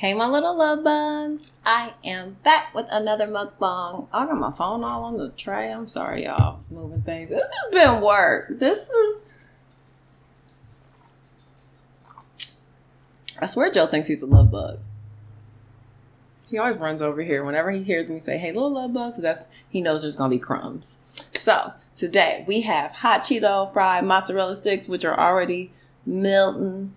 Hey, my little love bugs. I am back with another mukbang. I got my phone all on the tray. I'm sorry, y'all. I was moving things. This has been work. I swear Joe thinks he's a love bug. He always runs over here. Whenever he hears me say, hey, little love bugs, he knows there's going to be crumbs. So, today we have hot Cheeto fried mozzarella sticks, which are already melting.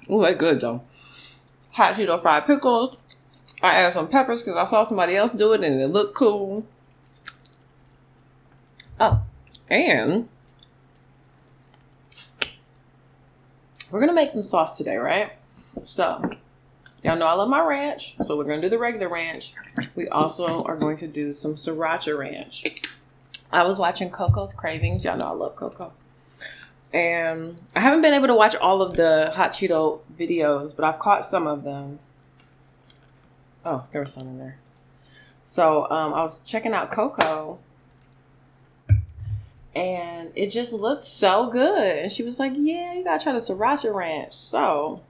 Oh, that's good though. Hot Cheeto fried pickles. I added some peppers because I saw somebody else do it and it looked cool. Oh, and we're going to make some sauce today, right? So, y'all know I love my ranch, so we're going to do the regular ranch. We also are going to do some sriracha ranch. I was watching Coco's Cravings. Y'all know I love Coco. And I haven't been able to watch all of the hot Cheeto videos, but I've caught some of them. Oh, there was some in there. So I was checking out Coco, and it just looked so good. And she was like, yeah, you gotta try the sriracha ranch. So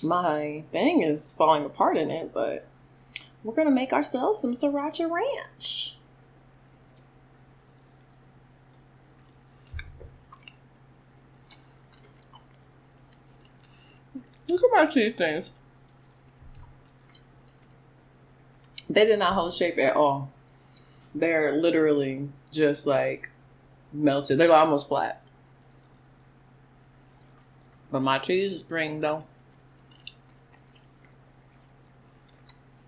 my thing is falling apart in it, but we're gonna make ourselves some sriracha ranch. Look at my cheese things. They did not hold shape at all. They're literally just like melted. They're almost flat. But my cheese is green though.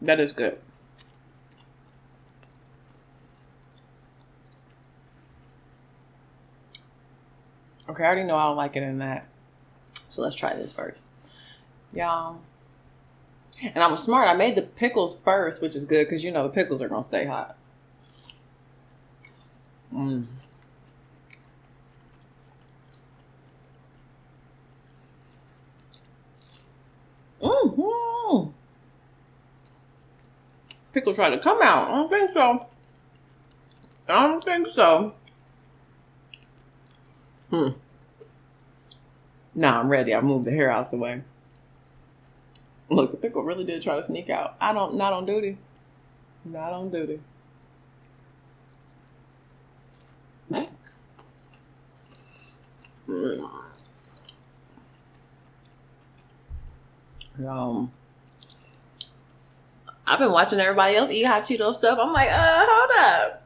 That is good. Okay, I already know I don't like it in that. So let's try this first. Y'all. And I was smart. I made the pickles first, which is good because you know the pickles are going to stay hot. Pickles try to come out. I don't think so. Now I'm ready. I moved the hair out the way. Look, the pickle really did try to sneak out. Not on duty. Not on duty. I've been watching everybody else eat hot Cheeto stuff. I'm like, hold up.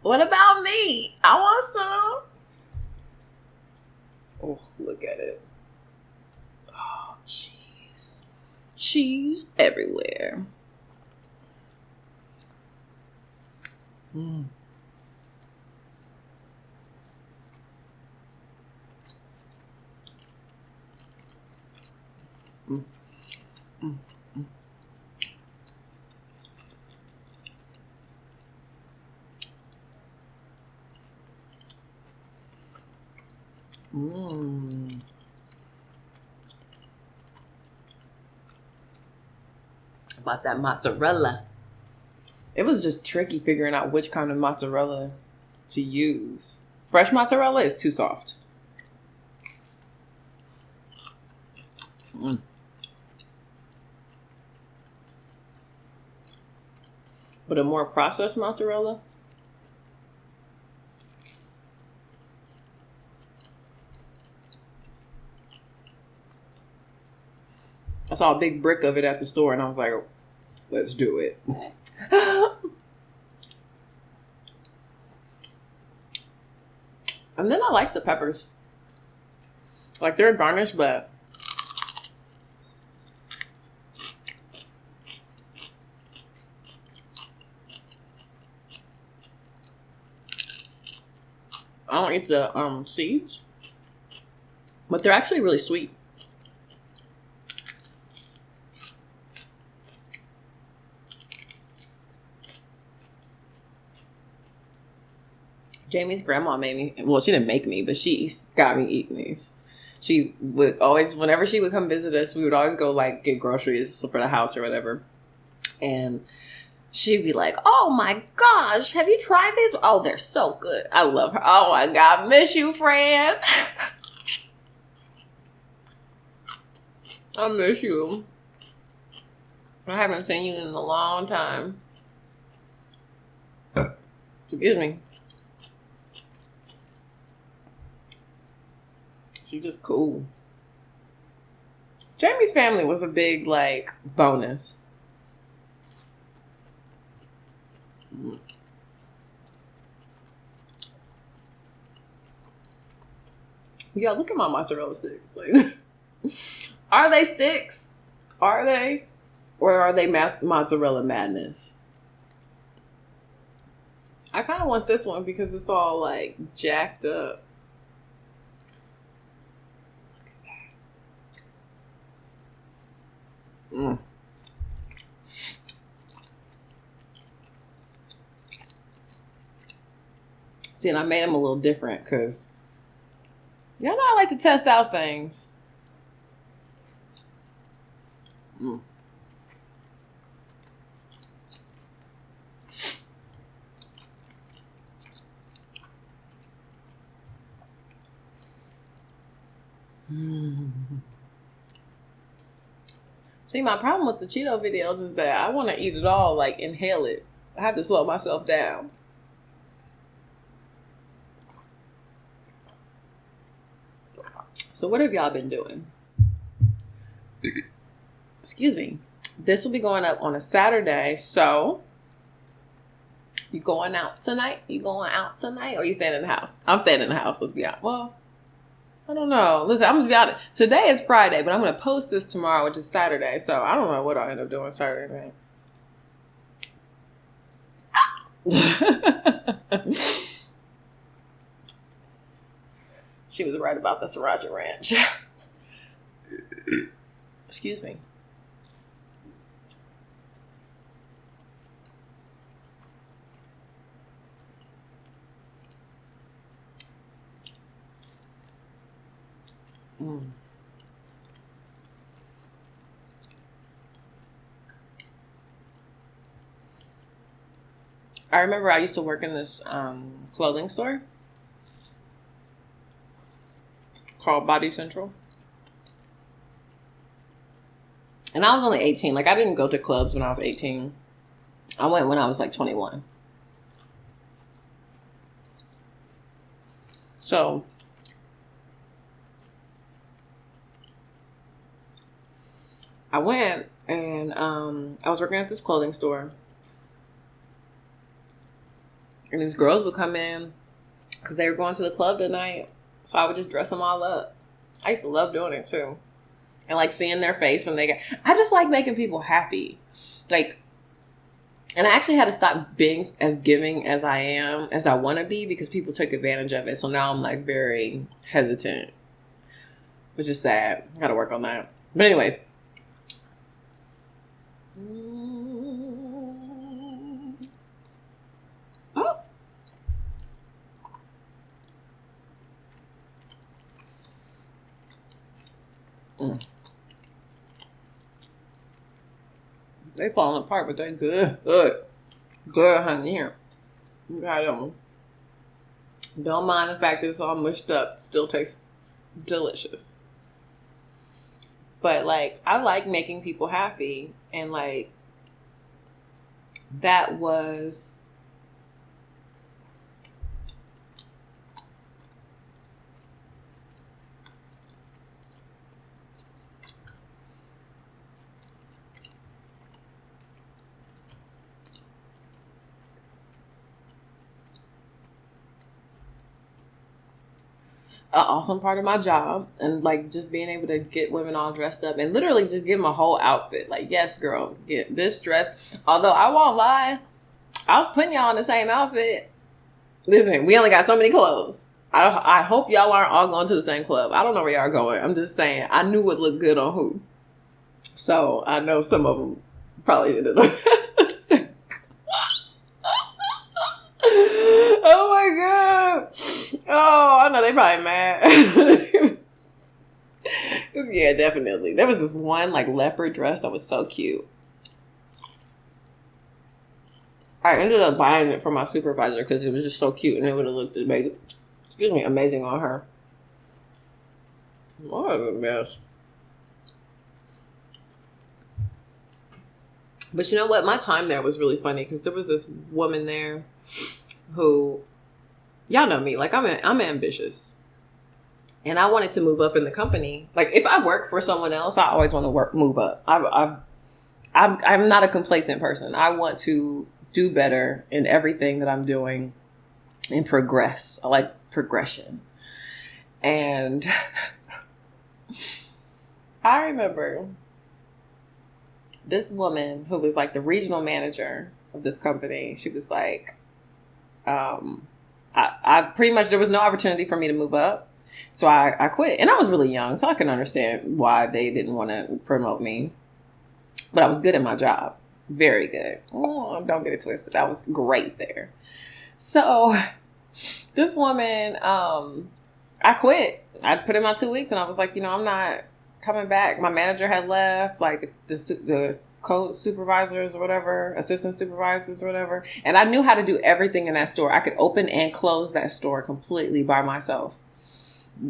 What about me? I want some. Oh, look at it. Oh, cheese. Cheese everywhere. About that mozzarella. It was just tricky figuring out which kind of mozzarella to use. Fresh mozzarella is too soft. But a more processed mozzarella, I saw a big brick of it at the store and I was like, let's do it. And then I like the peppers. Like they're garnished, but I don't eat the seeds. But they're actually really sweet. Jamie's grandma made me, well, she didn't make me, but she got me eating these. She would always, whenever she would come visit us, we would always go like get groceries for the house or whatever. And she'd be like, oh my gosh, have you tried these? Oh, they're so good. I love her. Oh my God, miss you, Fran. I miss you. I haven't seen you in a long time. Excuse me. She's just cool. Jamie's family was a big, like, bonus. Yeah, look at my mozzarella sticks. Like, are they sticks? Are they? Or are they mozzarella madness? I kind of want this one because it's all, like, jacked up. Mm. See, and I made them a little different because y'all know I like to test out things. Mm. Mm. See, my problem with the Cheeto videos is that I want to eat it all, like inhale it. I have to slow myself down. So what have y'all been doing? Excuse me. This will be going up on a Saturday, so you going out tonight? You going out tonight? Or you staying in the house? I'm staying in the house, let's be honest. Well, I don't know. Listen, I'm going to be honest. Today is Friday, but I'm going to post this tomorrow, which is Saturday. So I don't know what I'll end up doing Saturday night. She was right about the Sriracha Ranch. Excuse me. Mm. I remember I used to work in this clothing store called Body Central. And I was only 18. Like, I didn't go to clubs when I was 18. I went when I was like 21. So I went and I was working at this clothing store. And these girls would come in because they were going to the club tonight. So I would just dress them all up. I used to love doing it too. And like seeing their face when they get... I just like making people happy. Like, and I actually had to stop being as giving as I want to be because people took advantage of it. So now I'm like very hesitant. Which is sad. I gotta work on that. But anyways. Mm. They falling apart, but they're good. Good, honey. Here. You got them. Don't mind the fact that it's all mushed up. Still tastes delicious. But, like, I like making people happy. And, like, that was... an awesome part of my job, and like just being able to get women all dressed up and literally just give them a whole outfit. Like, yes, girl, get this dress. Although I won't lie, I was putting y'all in the same outfit. Listen, we only got so many clothes. I hope y'all aren't all going to the same club. I don't know where y'all are going. I'm just saying, I knew what looked good on who. So I know some of them probably didn't look. Oh my God. Oh, I know they probably mad. Yeah, definitely. There was this one like leopard dress that was so cute. I ended up buying it for my supervisor because it was just so cute and it would have looked amazing. Excuse me, amazing on her. What a mess. But you know what? My time there was really funny because there was this woman there who, y'all know me, like I'm ambitious. And I wanted to move up in the company. Like if I work for someone else, I always want to move up. I'm not a complacent person. I want to do better in everything that I'm doing and progress. I like progression. And I remember this woman who was like the regional manager of this company. She was like, I pretty much, there was no opportunity for me to move up. So I quit. And I was really young, so I can understand why they didn't want to promote me. But I was good at my job. Very good. Oh, don't get it twisted. I was great there. So this woman, I quit. I put in my 2 weeks and I was like, I'm not coming back. My manager had left, like the co-supervisors or whatever, assistant supervisors or whatever. And I knew how to do everything in that store. I could open and close that store completely by myself.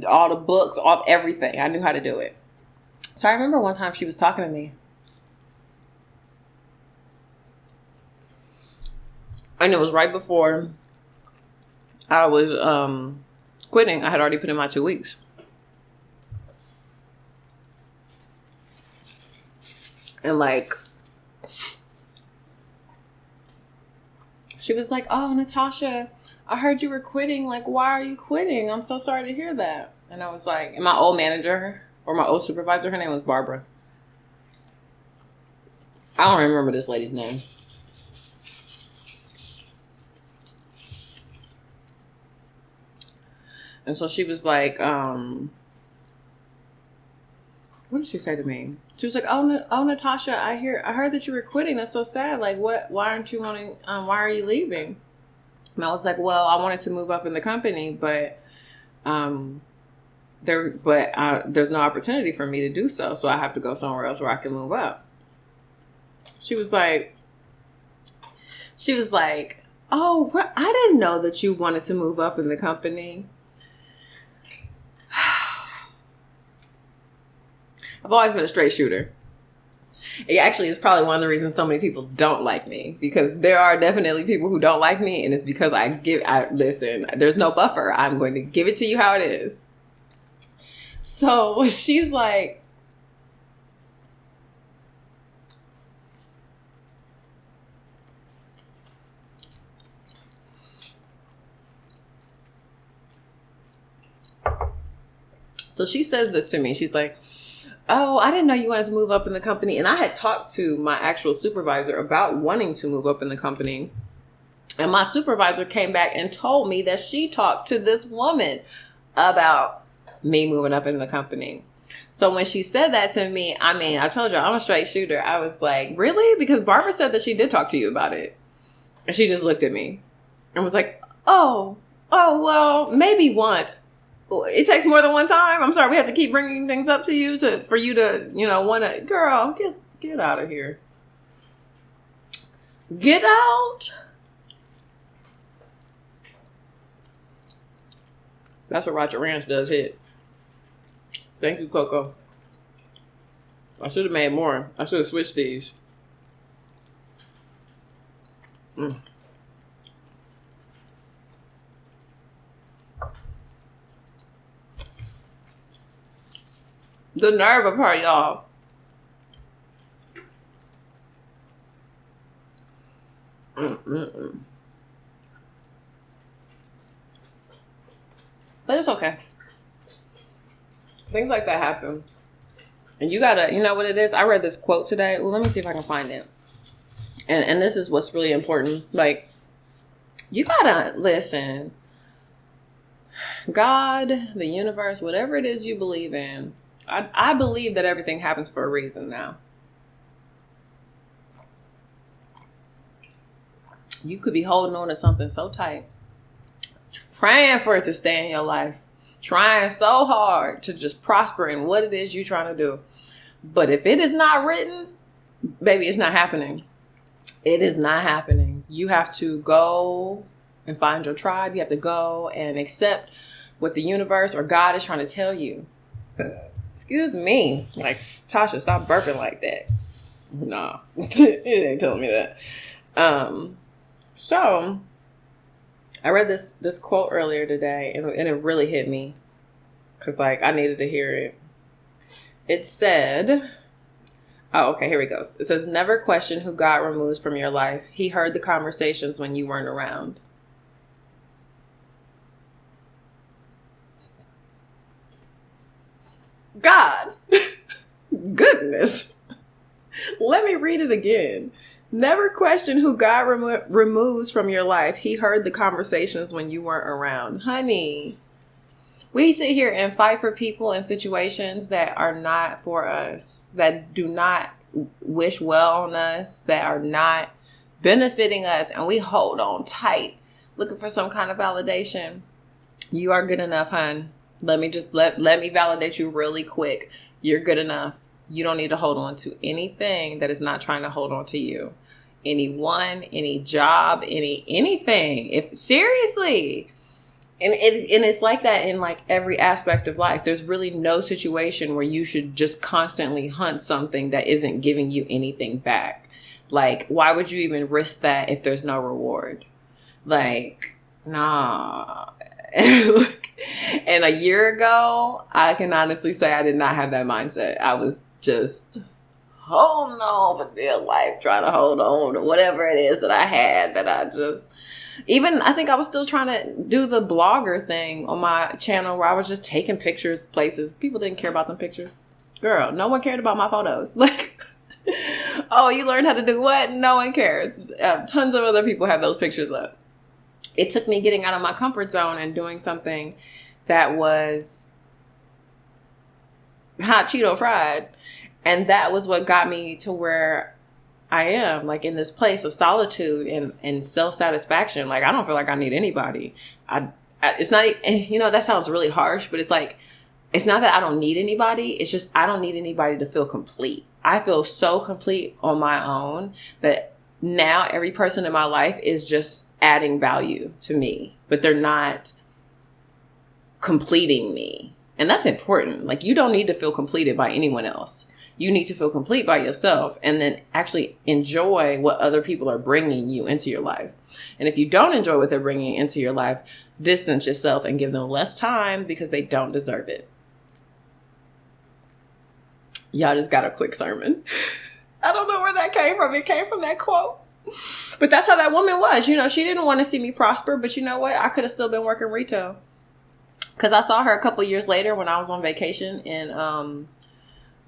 All the books, all everything. I knew how to do it. So I remember one time she was talking to me. And it was right before I was quitting. I had already put in my 2 weeks. And like, she was like, "Oh, Natasha, I heard you were quitting. Like, why are you quitting? I'm so sorry to hear that." And I was like, and my old manager or my old supervisor, her name was Barbara. I don't remember this lady's name. And so she was like, what did she say to me? She was like, oh, Natasha, I heard that you were quitting. That's so sad. Like, why aren't you wanting, why are you leaving? And I was like, well, I wanted to move up in the company, but, there's no opportunity for me to do so. So I have to go somewhere else where I can move up. She was like, oh, I didn't know that you wanted to move up in the company. I've always been a straight shooter. It actually is probably one of the reasons so many people don't like me, because there are definitely people who don't like me, and it's because listen, there's no buffer. I'm going to give it to you how it is. So she's like, so she says this to me. She's like, oh, I didn't know you wanted to move up in the company. And I had talked to my actual supervisor about wanting to move up in the company. And my supervisor came back and told me that she talked to this woman about me moving up in the company. So when she said that to me, I told you I'm a straight shooter. I was like, really? Because Barbara said that she did talk to you about it. And she just looked at me and was like, oh, well, maybe once. It takes more than one time. I'm sorry. We have to keep bringing things up to you for you to, want to, girl, get out of here. Get out. That's what Roger Ranch does hit. Thank you, Coco. I should have made more. I should have switched these. The nerve of her, y'all. But it's okay. Things like that happen. And you gotta, you know what it is? I read this quote today. Well, let me see if I can find it. And this is what's really important. Like, you gotta listen. God, the universe, whatever it is you believe in, I believe that everything happens for a reason now. You could be holding on to something so tight, praying for it to stay in your life, trying so hard to just prosper in what it is you're trying to do. But if it is not written, baby, it's not happening. It is not happening. You have to go and find your tribe. You have to go and accept what the universe or God is trying to tell you. Excuse me. Like, Tasha, stop burping like that. No, it ain't telling me that. So I read this quote earlier today, and it really hit me because, like, I needed to hear it. It said, oh, okay, here we go. It says, never question who God removes from your life. He heard the conversations when you weren't around. God. Goodness. Let me read it again. Never question who God removes from your life. He heard the conversations when you weren't around. Honey, we sit here and fight for people in situations that are not for us, that do not wish well on us, that are not benefiting us, and we hold on tight, looking for some kind of validation. You are good enough, hon. Let me validate you really quick. You're good enough. You don't need to hold on to anything that is not trying to hold on to you. Anyone, any job, anything. If seriously. And it's like that in like every aspect of life. There's really no situation where you should just constantly hunt something that isn't giving you anything back. Like, why would you even risk that if there's no reward? Like, nah. And a year ago, I can honestly say I did not have that mindset. I was just holding on for dear life, trying to hold on to whatever it is that I had that I just... Even, I think I was still trying to do the blogger thing on my channel where I was just taking pictures places. People didn't care about them pictures. Girl, no one cared about my photos. Like, oh, you learned how to do what? No one cares. Tons of other people have those pictures up. It took me getting out of my comfort zone and doing something that was hot Cheeto fried. And that was what got me to where I am, like, in this place of solitude and self-satisfaction. Like, I don't feel like I need anybody. It's not, you know, that sounds really harsh, but it's like, it's not that I don't need anybody. It's just, I don't need anybody to feel complete. I feel so complete on my own that now every person in my life is just adding value to me, but they're not completing me. And that's important. Like, you don't need to feel completed by anyone else. You need to feel complete by yourself and then actually enjoy what other people are bringing you into your life. And if you don't enjoy what they're bringing into your life, distance yourself and give them less time because they don't deserve it. Y'all just got a quick sermon. I don't know where that came from. It came from that quote. But that's how that woman was. You know, she didn't want to see me prosper, but you know what? I could have still been working retail. Because I saw her a couple years later when I was on vacation in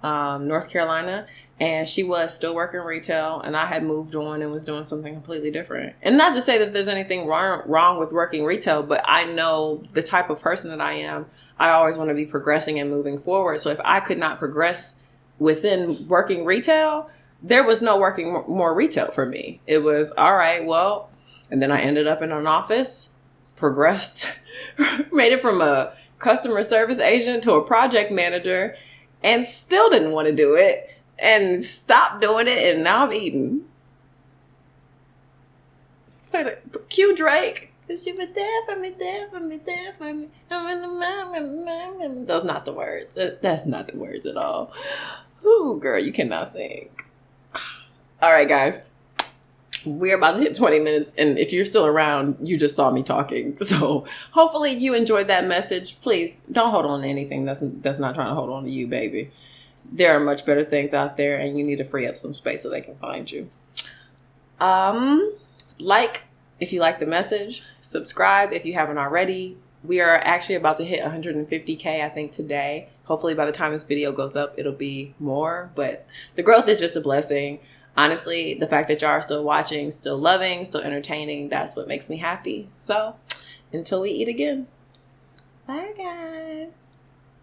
North Carolina, and she was still working retail, and I had moved on and was doing something completely different. And not to say that there's anything wrong with working retail, but I know the type of person that I am. I always want to be progressing and moving forward. So if I could not progress within working retail, there was no working more retail for me. It was, all right, well, and then I ended up in an office, progressed, made it from a customer service agent to a project manager, and still didn't want to do it, and stopped doing it, and now I'm eating. Cue Drake. Cause you were there for me, there for me, there for me. Those not the words. That's not the words at all. Ooh, girl, you cannot sing. All right, guys. We're about to hit 20 minutes, and if you're still around, you just saw me talking. So hopefully you enjoyed that message. Please don't hold on to anything that's not trying to hold on to you, baby. There are much better things out there, and you need to free up some space so they can find you. Like if you like the message, subscribe if you haven't already. We are actually about to hit 150K, I think, today. Hopefully by the time this video goes up, it'll be more, but the growth is just a blessing. Honestly, the fact that y'all are still watching, still loving, still entertaining, that's what makes me happy. So until we eat again. Bye, guys.